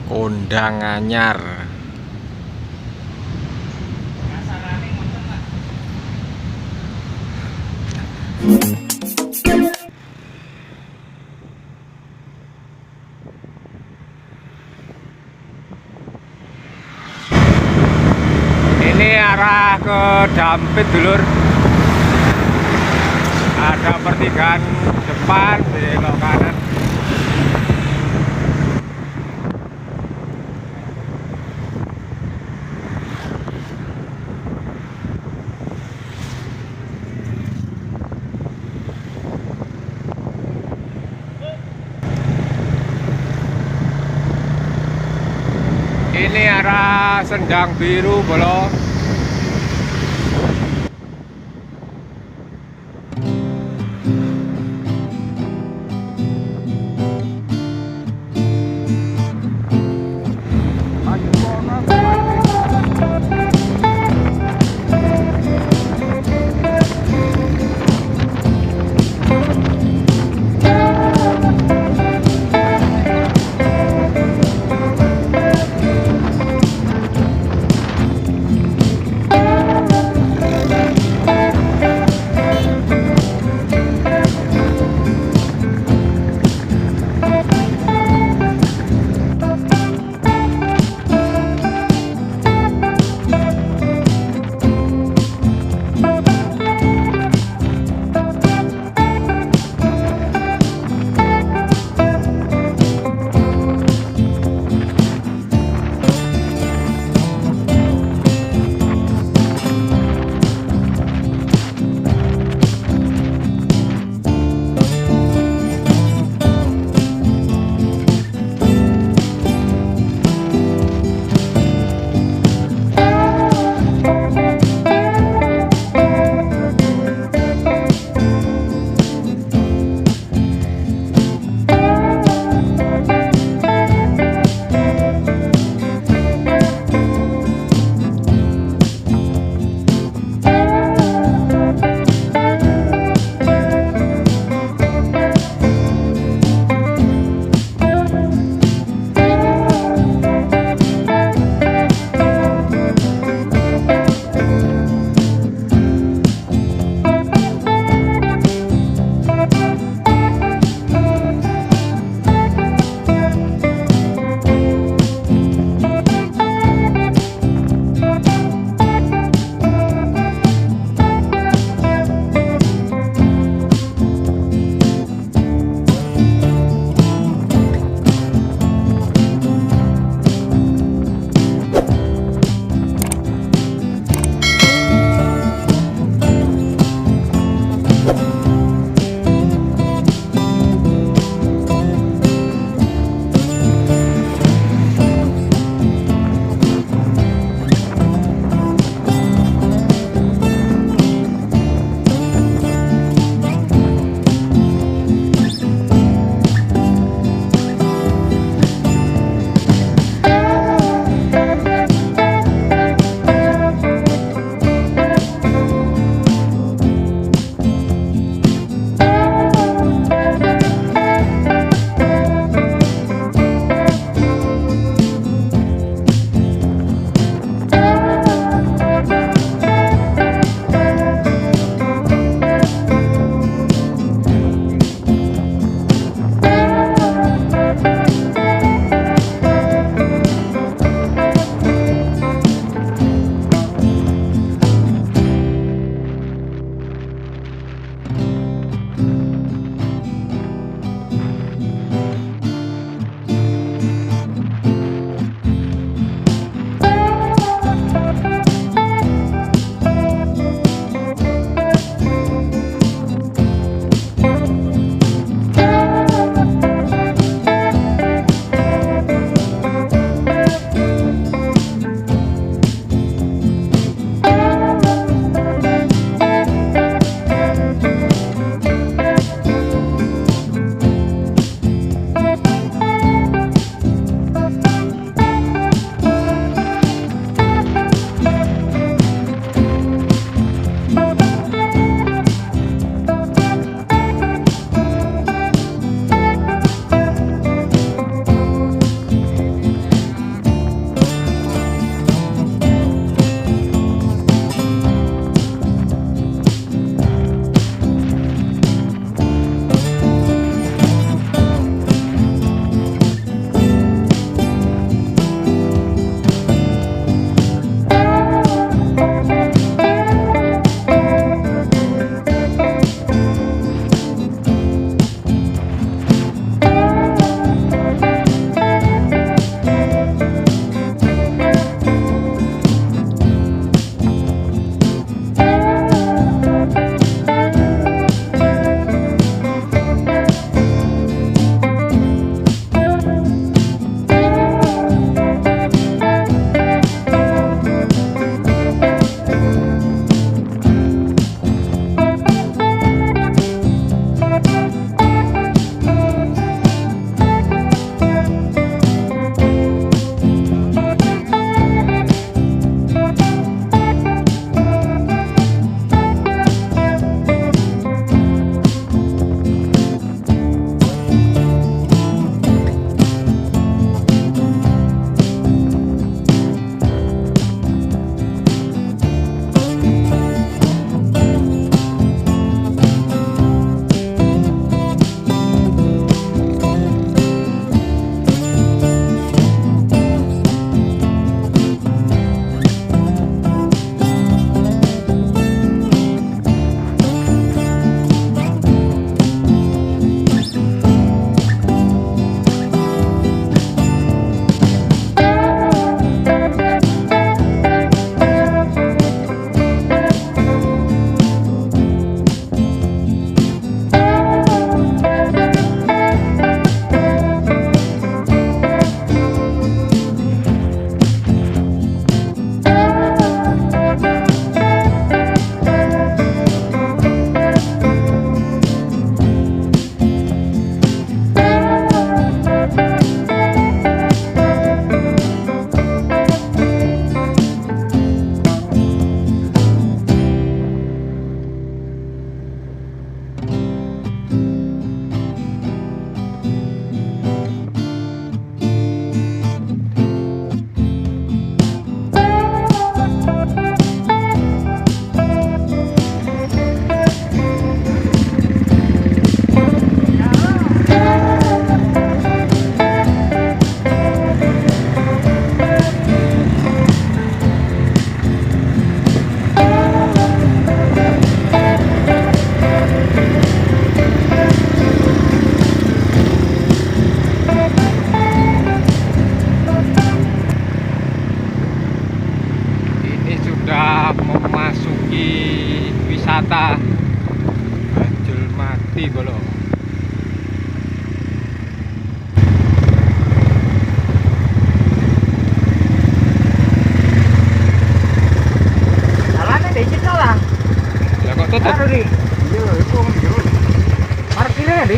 kondang anyar. Ini arah ke Dampit dulur. Ada pertigaan depan, belok kanan. Ini arah Sendang Biru Bolo.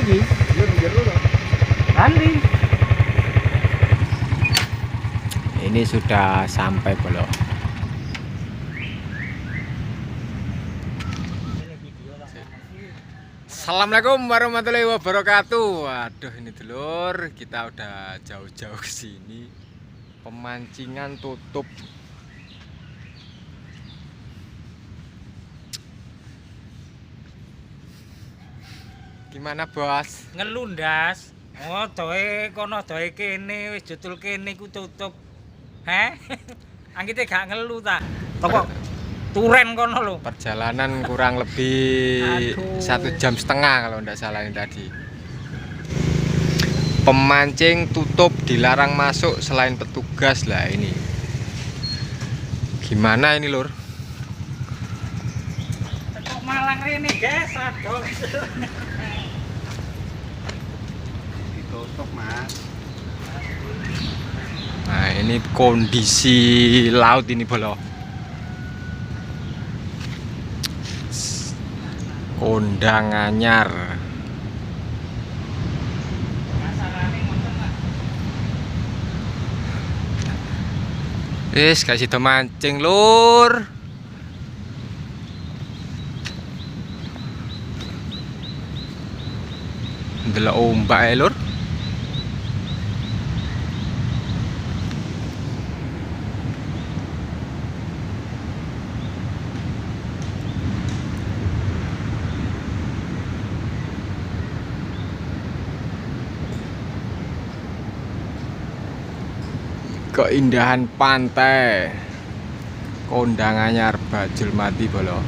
iki. Nanti. Ini sudah sampai bolo. Assalamualaikum warahmatullahi wabarakatuh. Waduh, ini dulur, kita udah jauh-jauh ke sini. Pemancingan tutup. Gimana, Bos? Ngelundas. Oh, doe kono doe kene wis jutul kene ku tutup. Heh. Anggite gak ngelu ta. Toko turen kono lho. Perjalanan kurang lebih 1,5 jam kalau tidak salah ini tadi. Pemancing tutup, dilarang masuk selain petugas lah ini. Gimana ini, Lur? Kok Malang rene, guys, aduh. Ditutup, Mas. Nah, ini kondisi laut ini, bolo. Kondang anyar. Kasih mancing, Lur. Ndelok ombak ya, Lur. Keindahan pantai, kondang anyar, bajul mati bolo.